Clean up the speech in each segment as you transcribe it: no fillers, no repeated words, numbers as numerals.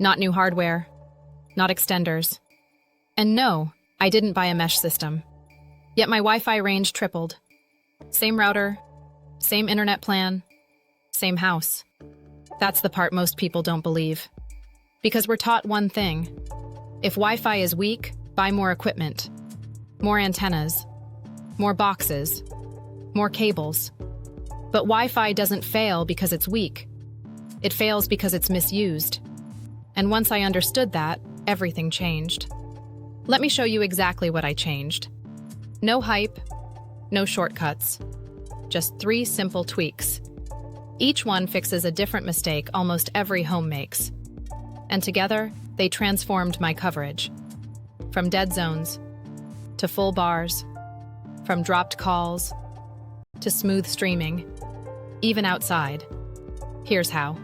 Not new hardware, not extenders. And no, I didn't buy a mesh system. Yet my Wi-Fi range tripled. Same router, same internet plan, same house. That's the part most people don't believe. Because we're taught one thing. If Wi-Fi is weak, buy more equipment. More antennas. More boxes. More cables. But Wi-Fi doesn't fail because it's weak. It fails because it's misused. And once I understood that, everything changed. Let me show you exactly what I changed. No hype, no shortcuts. Just 3 simple tweaks. Each one fixes a different mistake almost every home makes. And together, they transformed my coverage. From dead zones, to full bars, from dropped calls, to smooth streaming, even outside. Here's how.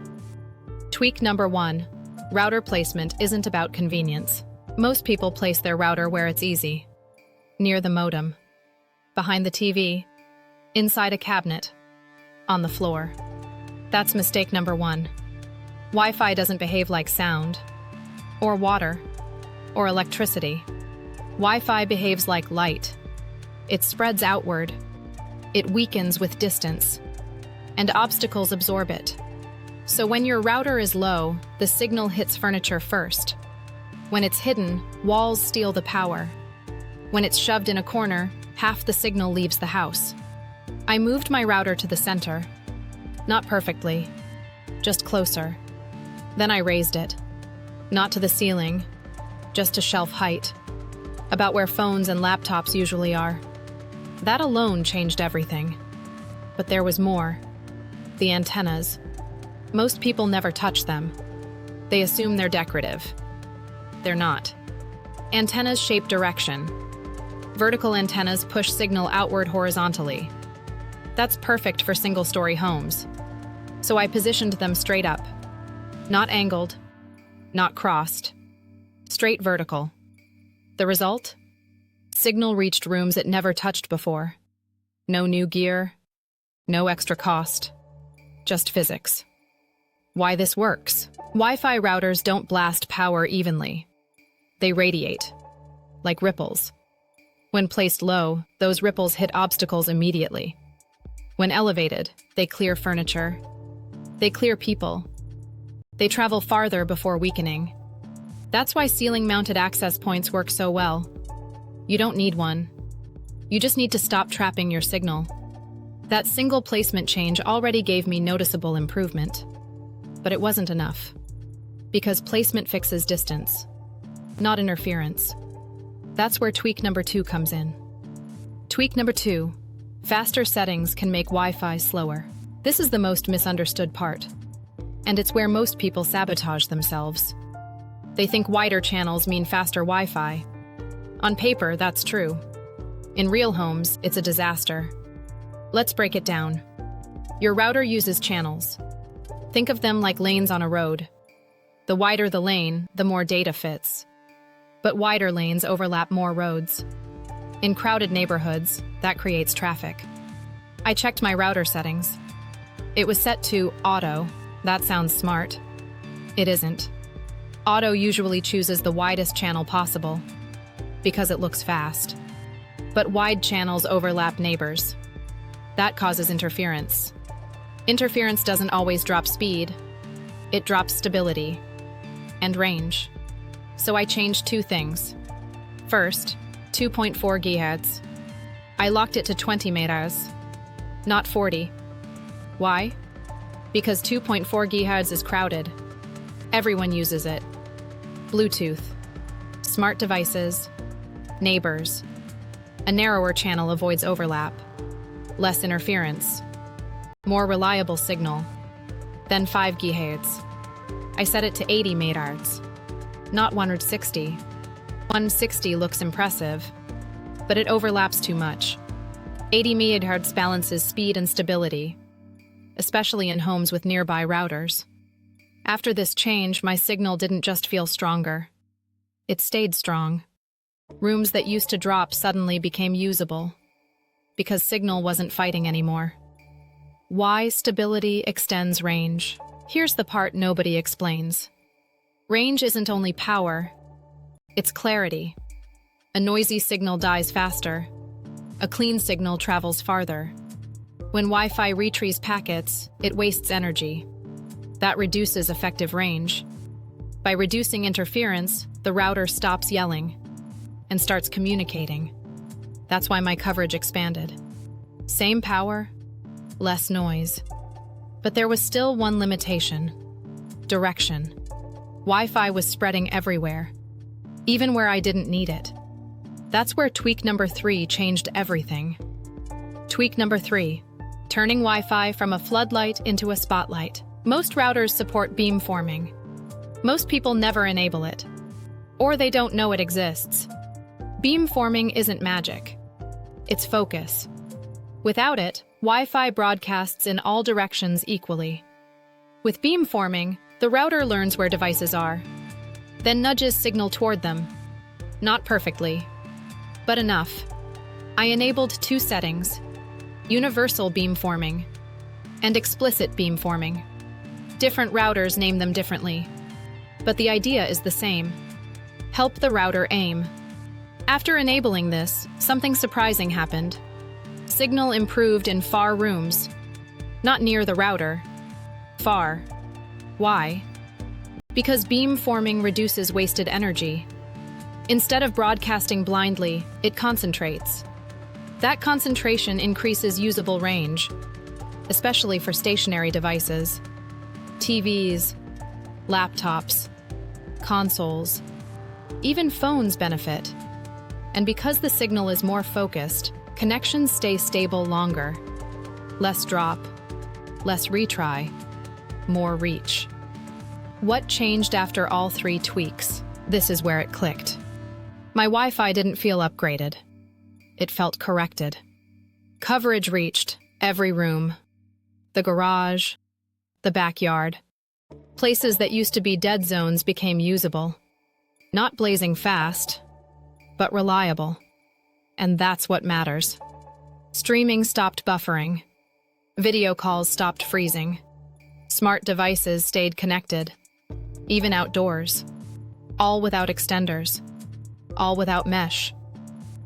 Tweak number 1, router placement isn't about convenience. Most people place their router where it's easy. Near the modem, behind the TV, inside a cabinet, on the floor. That's mistake number 1. Wi-Fi doesn't behave like sound, or water, or electricity. Wi-Fi behaves like light. It spreads outward. It weakens with distance, and obstacles absorb it. So when your router is low, the signal hits furniture first. When it's hidden, walls steal the power. When it's shoved in a corner, half the signal leaves the house. I moved my router to the center. Not perfectly, just closer. Then I raised it. Not to the ceiling, just to shelf height. About where phones and laptops usually are. That alone changed everything. But there was more. The antennas. Most people never touch them. They assume they're decorative. They're not. Antennas shape direction. Vertical antennas push signal outward horizontally. That's perfect for single-story homes. So I positioned them straight up. Not angled, not crossed. Straight vertical. The result? Signal reached rooms it never touched before. No new gear, no extra cost. Just physics. Why this works? Wi-Fi routers don't blast power evenly. They radiate, like ripples. When placed low, those ripples hit obstacles immediately. When elevated, they clear furniture. They clear people. They travel farther before weakening. That's why ceiling-mounted access points work so well. You don't need one. You just need to stop trapping your signal. That single placement change already gave me noticeable improvement. But it wasn't enough. Because placement fixes distance, not interference. That's where tweak number 2 comes in. Tweak number 2. Faster settings can make Wi-Fi slower. This is the most misunderstood part. And it's where most people sabotage themselves. They think wider channels mean faster Wi-Fi. On paper, that's true. In real homes, it's a disaster. Let's break it down. Your router uses channels. Think of them like lanes on a road. The wider the lane, the more data fits. But wider lanes overlap more roads. In crowded neighborhoods, that creates traffic. I checked my router settings. It was set to auto. That sounds smart. It isn't. Auto usually chooses the widest channel possible, because it looks fast. But wide channels overlap neighbors. That causes interference. Interference doesn't always drop speed. It drops stability and range. So I changed 2 things. First, 2.4 GHz. I locked it to 20 meters, not 40. Why? Because 2.4 GHz is crowded. Everyone uses it. Bluetooth, smart devices, neighbors. A narrower channel avoids overlap. Less interference. More reliable signal. Then 5 GHz. I set it to 80 megahertz, not 160. 160 looks impressive, but it overlaps too much. 80 megahertz balances speed and stability, especially in homes with nearby routers. After this change, my signal didn't just feel stronger. It stayed strong. Rooms that used to drop suddenly became usable, because signal wasn't fighting anymore. Why stability extends range? Here's the part nobody explains. Range isn't only power, it's clarity. A noisy signal dies faster. A clean signal travels farther. When Wi-Fi retrieves packets, it wastes energy. That reduces effective range. By reducing interference, the router stops yelling and starts communicating. That's why my coverage expanded. Same power, less noise. But there was still one limitation: direction. Wi-Fi was spreading everywhere, even where I didn't need it. That's where tweak number 3 changed everything. Tweak number 3, turning Wi-Fi from a floodlight into a spotlight. Most routers support beamforming. Most people never enable it, or they don't know it exists. Beamforming isn't magic. It's focus. Without it, Wi-Fi broadcasts in all directions equally. With beamforming, the router learns where devices are, then nudges signal toward them. Not perfectly, but enough. I enabled 2 settings: universal beamforming and explicit beamforming. Different routers name them differently, but the idea is the same. Help the router aim. After enabling this, something surprising happened. Signal improved in far rooms. Not near the router. Far. Why? Because beamforming reduces wasted energy. Instead of broadcasting blindly, it concentrates. That concentration increases usable range, especially for stationary devices. TVs, laptops, consoles, even phones benefit. And because the signal is more focused, connections stay stable longer. Less drop, less retry, more reach. What changed after all 3 tweaks? This is where it clicked. My Wi-Fi didn't feel upgraded. It felt corrected. Coverage reached every room. The garage, the backyard. Places that used to be dead zones became usable. Not blazing fast, but reliable. And that's what matters. Streaming stopped buffering. Video calls stopped freezing. Smart devices stayed connected, even outdoors. All without extenders. All without mesh.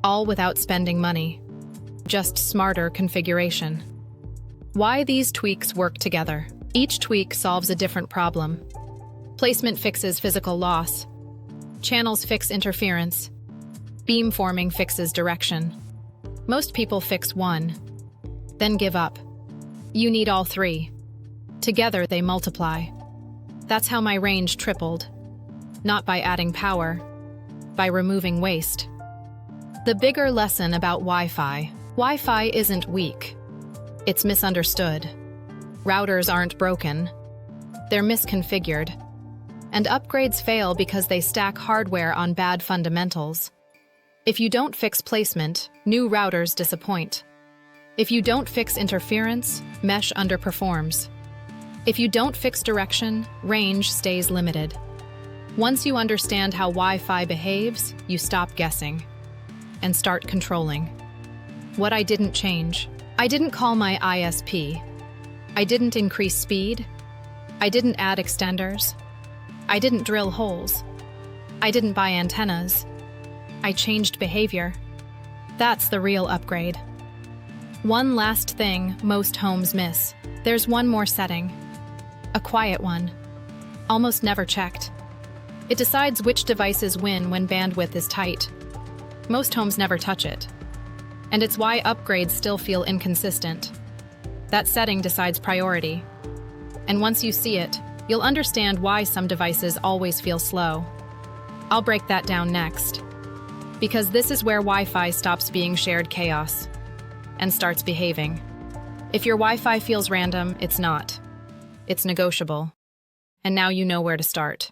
All without spending money. Just smarter configuration. Why these tweaks work together? Each tweak solves a different problem. Placement fixes physical loss. Channels fix interference. Beamforming fixes direction. Most people fix one, then give up. You need all 3. Together they multiply. That's how my range tripled. Not by adding power, by removing waste. The bigger lesson about Wi-Fi: Wi-Fi isn't weak. It's misunderstood. Routers aren't broken. They're misconfigured. And upgrades fail because they stack hardware on bad fundamentals. If you don't fix placement, new routers disappoint. If you don't fix interference, mesh underperforms. If you don't fix direction, range stays limited. Once you understand how Wi-Fi behaves, you stop guessing and start controlling. What I didn't change: I didn't call my ISP. I didn't increase speed. I didn't add extenders. I didn't drill holes. I didn't buy antennas. I changed behavior. That's the real upgrade. One last thing most homes miss: there's one more setting. A quiet one. Almost never checked. It decides which devices win when bandwidth is tight. Most homes never touch it. And it's why upgrades still feel inconsistent. That setting decides priority. And once you see it, you'll understand why some devices always feel slow. I'll break that down next. Because this is where Wi-Fi stops being shared chaos and starts behaving. If your Wi-Fi feels random, it's not. It's negotiable. And now you know where to start.